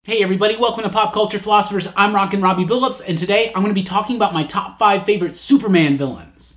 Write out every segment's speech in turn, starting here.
Hey everybody, welcome to Pop Culture Philosophers. I'm Rockin Robbie Billups, and today I'm going to be talking about my top 5 favorite Superman villains.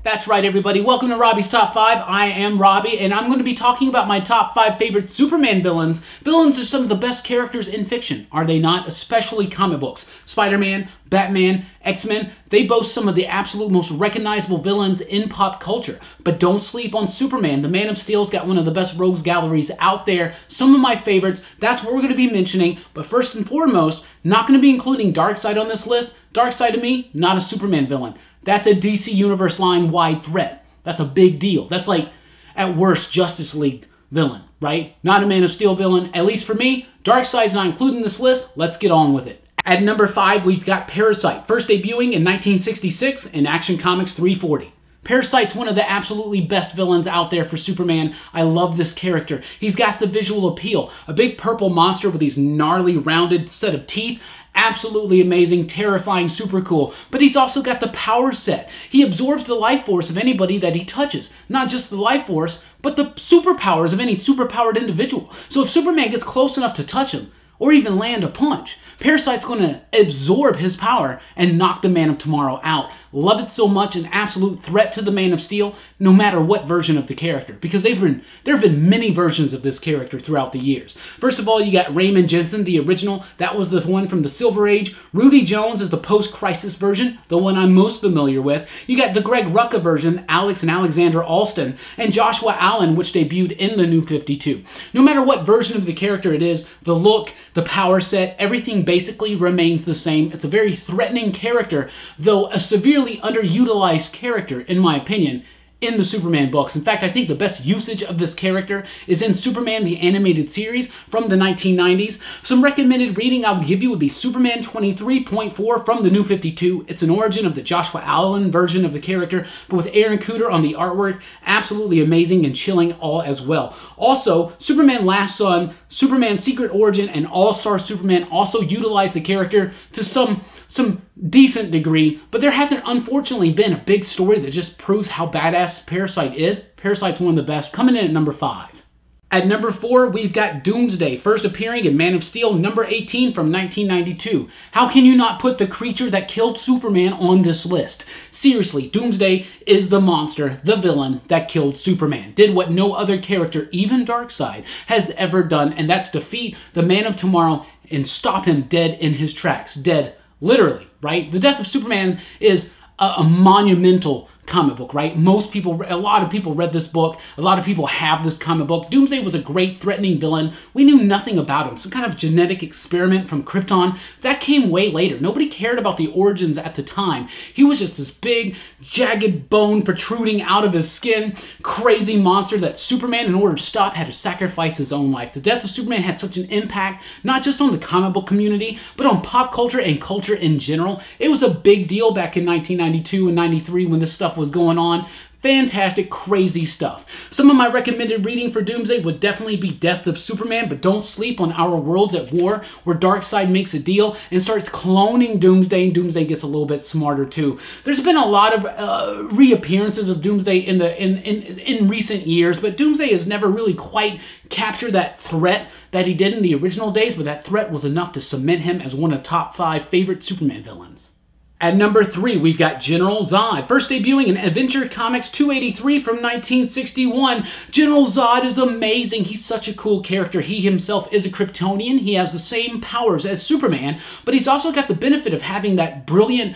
That's right everybody, welcome to Robbie's Top 5. I am Robbie, and I'm going to be talking about my top 5 favorite Superman villains. Villains are some of the best characters in fiction, are they not? Especially comic books. Spider-Man, Batman, X-Men, they boast some of the absolute most recognizable villains in pop culture. But don't sleep on Superman. The Man of Steel's got one of the best rogues galleries out there. Some of my favorites, that's what we're going to be mentioning. But first and foremost, not going to be including Darkseid on this list. Darkseid to me, not a Superman villain. That's a DC Universe line-wide threat. That's a big deal. That's like, at worst, Justice League villain, right? Not a Man of Steel villain. At least for me, Darkseid's not included in this list. Let's get on with it. At number 5, we've got Parasite, first debuting in 1966 in Action Comics 340. Parasite's one of the absolutely best villains out there for Superman. I love this character. He's got the visual appeal. A big purple monster with these gnarly, rounded set of teeth. Absolutely amazing, terrifying, super cool. But he's also got the power set. He absorbs the life force of anybody that he touches. Not just the life force, but the superpowers of any superpowered individual. So if Superman gets close enough to touch him, or even land a punch, Parasite's going to absorb his power and knock the Man of Tomorrow out. Love it so much, an absolute threat to the Man of Steel, no matter what version of the character. Because there have been many versions of this character throughout the years. First of all, you got Raymond Jensen, the original. That was the one from the Silver Age. Rudy Jones is the post-crisis version, the one I'm most familiar with. You got the Greg Rucka version, Alex and Alexander Alston, and Joshua Allen, which debuted in the New 52. No matter what version of the character it is, the look, the power set, everything basically remains the same. It's a very threatening character, though a severely underutilized character, in my opinion, in the Superman books. In fact, I think the best usage of this character is in Superman the Animated Series from the 1990s. Some recommended reading I would give you would be Superman 23.4 from the New 52. It's an origin of the Joshua Allen version of the character, but with Aaron Cooter on the artwork. Absolutely amazing and chilling all as well. Also, Superman Last Son, Superman Secret Origin, and All-Star Superman also utilize the character to some decent degree, but there hasn't unfortunately been a big story that just proves how badass Parasite is. Parasite's one of the best, coming in at number 5. At number 4, we've got Doomsday, first appearing in Man of Steel, number 18 from 1992. How can you not put the creature that killed Superman on this list? Seriously, Doomsday is the monster, the villain that killed Superman. Did what no other character, even Darkseid, has ever done, and that's defeat the Man of Tomorrow and stop him dead in his tracks. Dead, literally, right? The death of Superman is a monumental comic book, right? A lot of people read this book. A lot of people have this comic book. Doomsday was a great threatening villain. We knew nothing about him. Some kind of genetic experiment from Krypton. That came way later. Nobody cared about the origins at the time. He was just this big, jagged bone protruding out of his skin, crazy monster that Superman, in order to stop, had to sacrifice his own life. The death of Superman had such an impact, not just on the comic book community, but on pop culture and culture in general. It was a big deal back in 1992 and 93 when this stuff was going on. Fantastic, crazy stuff. Some of my recommended reading for Doomsday would definitely be Death of Superman, but don't sleep on Our Worlds at War, where Darkseid makes a deal and starts cloning Doomsday, and Doomsday gets a little bit smarter too. There's been a lot of reappearances of Doomsday in recent years, but Doomsday has never really quite captured that threat that he did in the original days, but that threat was enough to cement him as one of the top 5 favorite Superman villains. At number 3, we've got General Zod, first debuting in Adventure Comics 283 from 1961. General Zod is amazing. He's such a cool character. He himself is a Kryptonian. He has the same powers as Superman, but he's also got the benefit of having that brilliant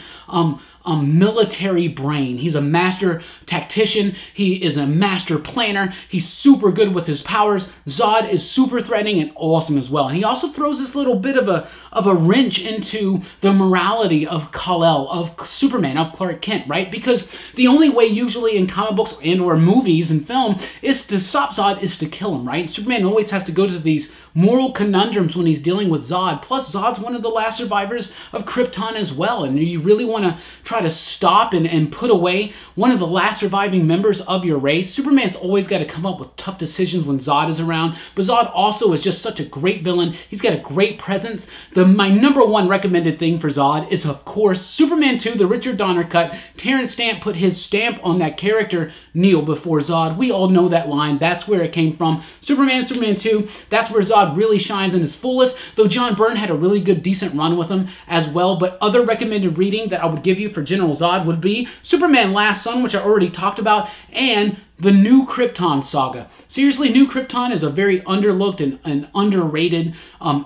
military brain. He's a master tactician. He is a master planner. He's super good with his powers. Zod is super threatening and awesome as well. And he also throws this little bit of a wrench into the morality of Kal-El, of Superman, of Clark Kent, right? Because the only way usually in comic books and or movies and film is to stop Zod is to kill him, right? Superman always has to go to these moral conundrums when he's dealing with Zod. Plus, Zod's one of the last survivors of Krypton as well, and you really want to try to stop and put away one of the last surviving members of your race. Superman's always got to come up with tough decisions when Zod is around, but Zod also is just such a great villain. He's got a great presence. My number one recommended thing for Zod is, of course, Superman 2, the Richard Donner cut. Terrence Stamp put his stamp on that character, kneel before Zod. We all know that line. That's where it came from. Superman 2, that's where Zod really shines in his fullest, though John Byrne had a really good, decent run with him as well. But other recommended reading that I would give you for General Zod would be Superman Last Son, which I already talked about, and the New Krypton saga. Seriously, New Krypton is a very underlooked and underrated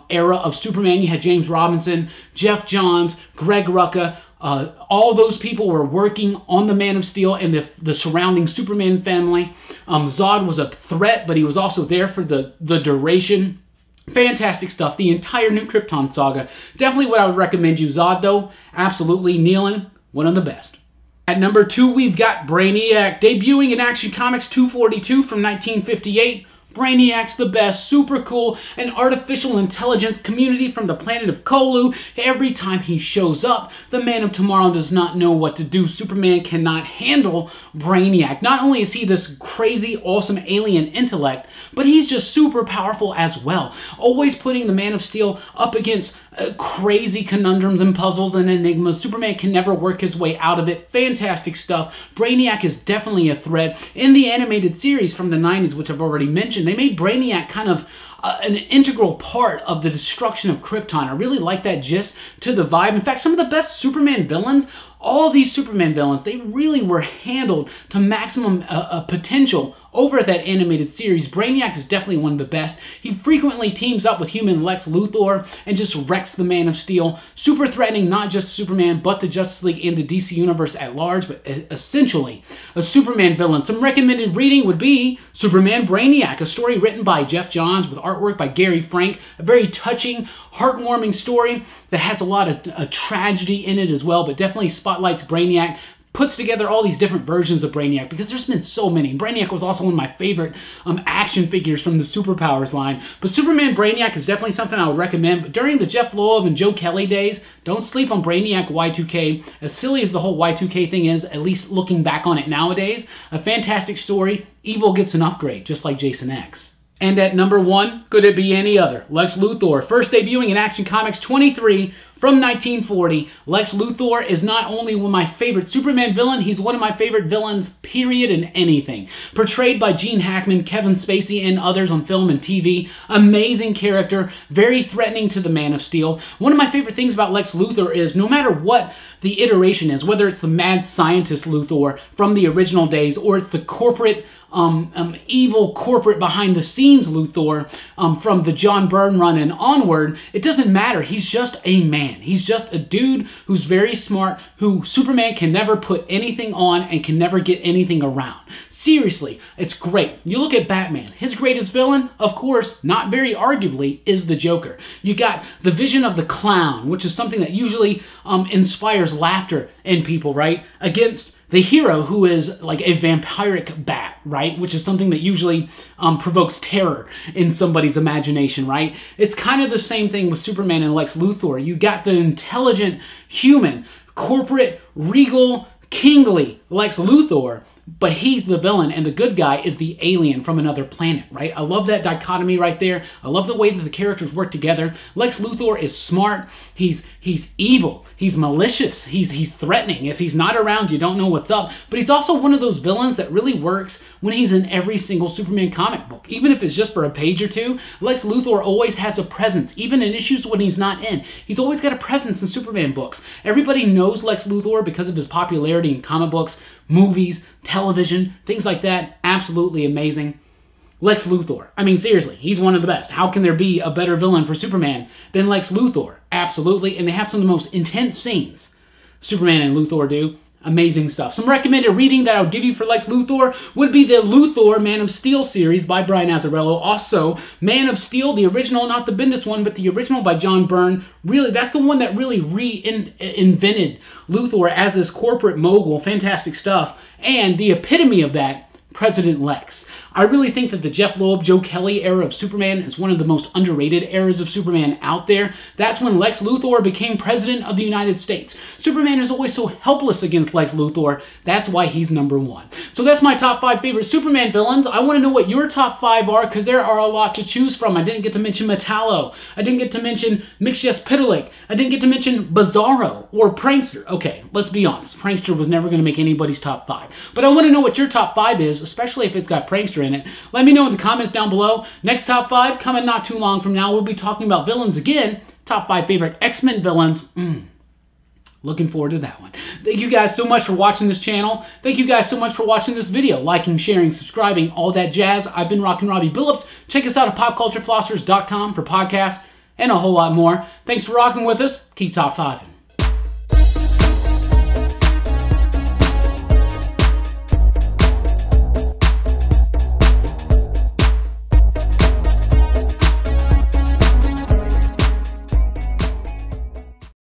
era of Superman. You had James Robinson, Jeff Johns, Greg Rucka. All those people were working on the Man of Steel and the surrounding Superman family. Zod was a threat, but he was also there for the duration. Fantastic stuff. The entire New Krypton saga. Definitely what I would recommend you. Zod, though, absolutely kneeling, one of the best. At number 2, we've got Brainiac. Debuting in Action Comics 242 from 1958. Brainiac's the best, super cool, an artificial intelligence community from the planet of Kolu. Every time he shows up, the Man of Tomorrow does not know what to do. Superman cannot handle Brainiac. Not only is he this crazy, awesome alien intellect, but he's just super powerful as well. Always putting the Man of Steel up against crazy conundrums and puzzles and enigmas. Superman can never work his way out of it. Fantastic stuff. Brainiac is definitely a threat. In the animated series from the 90s, which I've already mentioned, they made Brainiac kind of an integral part of the destruction of Krypton. I really like that gist to the vibe. In fact, some of the best Superman villains, all these Superman villains, they really were handled to maximum potential over that animated series. Brainiac is definitely one of the best. He frequently teams up with human Lex Luthor and just wrecks the Man of Steel. Super threatening not just Superman, but the Justice League and the DC Universe at large, but essentially a Superman villain. Some recommended reading would be Superman Brainiac, a story written by Jeff Johns with artwork by Gary Frank. A very touching, heartwarming story that has a lot of tragedy in it as well, but definitely spotlights Brainiac. Puts together all these different versions of Brainiac because there's been so many. Brainiac was also one of my favorite action figures from the Superpowers line. But Superman Brainiac is definitely something I would recommend. But during the Jeff Loeb and Joe Kelly days, don't sleep on Brainiac Y2K. As silly as the whole Y2K thing is, at least looking back on it nowadays, a fantastic story. Evil gets an upgrade, just like Jason X. And at number 1, could it be any other? Lex Luthor, first debuting in Action Comics 23 from 1940. Lex Luthor is not only one of my favorite Superman villain, he's one of my favorite villains, period, in anything. Portrayed by Gene Hackman, Kevin Spacey, and others on film and TV. Amazing character, very threatening to the Man of Steel. One of my favorite things about Lex Luthor is no matter what the iteration is, whether it's the mad scientist Luthor from the original days, or it's the corporate evil corporate behind the scenes Luthor from the John Byrne run and onward, it doesn't matter. He's just a man. He's just a dude who's very smart, who Superman can never put anything on and can never get anything around. Seriously, it's great. You look at Batman. His greatest villain, of course, not very arguably, is the Joker. You got the vision of the clown, which is something that usually inspires laughter in people, right? Against the hero, who is like a vampiric bat, right? Which is something that usually provokes terror in somebody's imagination, right? It's kind of the same thing with Superman and Lex Luthor. You got the intelligent, human, corporate, regal, kingly Lex Luthor, but he's the villain and the good guy is the alien from another planet, right? I love that dichotomy right there. I love the way that the characters work together. Lex Luthor is smart. He's evil. He's malicious. He's threatening. If he's not around, you don't know what's up. But he's also one of those villains that really works when he's in every single Superman comic book. Even if it's just for a page or two, Lex Luthor always has a presence, even in issues when he's not in. He's always got a presence in Superman books. Everybody knows Lex Luthor because of his popularity in comic books, movies, television, things like that. Absolutely amazing. Lex Luthor. I mean, seriously, he's one of the best. How can there be a better villain for Superman than Lex Luthor? Absolutely. And they have some of the most intense scenes Superman and Luthor do. Amazing stuff. Some recommended reading that I would give you for Lex Luthor would be the Luthor Man of Steel series by Brian Azzarello. Also, Man of Steel, the original, not the Bendis one, but the original by John Byrne. Really, that's the one that really reinvented Luthor as this corporate mogul. Fantastic stuff. And the epitome of that President Lex. I really think that the Jeff Loeb, Joe Kelly era of Superman is one of the most underrated eras of Superman out there. That's when Lex Luthor became President of the United States. Superman is always so helpless against Lex Luthor. That's why he's #1. So that's my top 5 favorite Superman villains. I want to know what your top 5 are, because there are a lot to choose from. I didn't get to mention Metallo. I didn't get to mention Mixyzptlk. I didn't get to mention Bizarro or Prankster. Okay, let's be honest. Prankster was never going to make anybody's top 5. But I want to know what your top 5 is, especially if it's got Prankster in it. Let me know in the comments down below. Next top 5 coming not too long from now. We'll be talking about villains again. Top 5 favorite X-Men villains. Looking forward to that one. Thank you guys so much for watching this channel. Thank you guys so much for watching this video. Liking, sharing, subscribing, all that jazz. I've been Rockin Robbie Billups. Check us out at popculturephilosophers.com for podcasts and a whole lot more. Thanks for rocking with us. Keep top 5.